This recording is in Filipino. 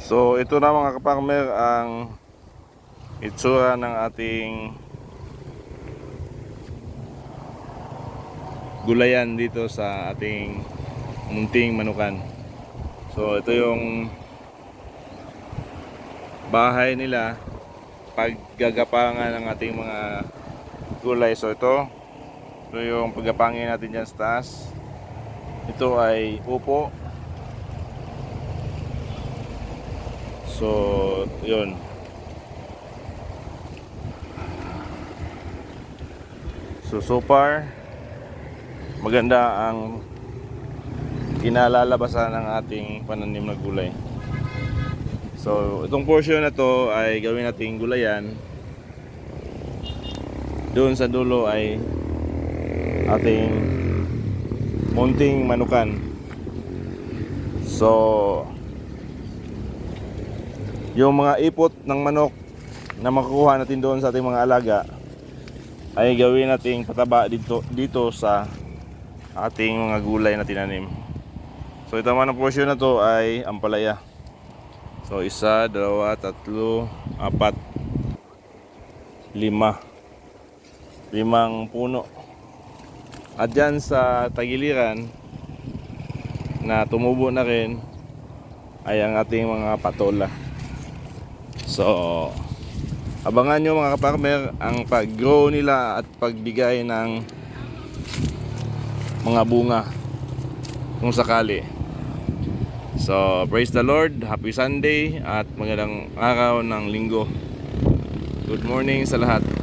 So ito na mga kaparmer ang itsura ng ating gulayan dito sa ating munting manukan. So ito yung bahay nila paggagapangan ng ating mga gulay. So ito yung paggapangin natin dyan sa taas. Ito ay upo. So yun. So far maganda ang kinalalabasan ng ating pananim na gulay. So itong portion na to ay gawin nating gulayan. Doon sa dulo ay ating munting manukan. So yung mga ipot ng manok na makukuha natin doon sa ating mga alaga ay gawin nating pataba dito sa ating mga gulay na tinanim. So ito naman ang portion na to ay ampalaya. So 1, 2, 3, 4, 5 puno. At dyan sa tagiliran na tumubo na rin ay ang ating mga patola. So abangan nyo mga kaparmer ang pag-grow nila at pagbigay ng mga bunga kung sakali. So praise the Lord, happy Sunday at magandang araw ng linggo. Good morning sa lahat.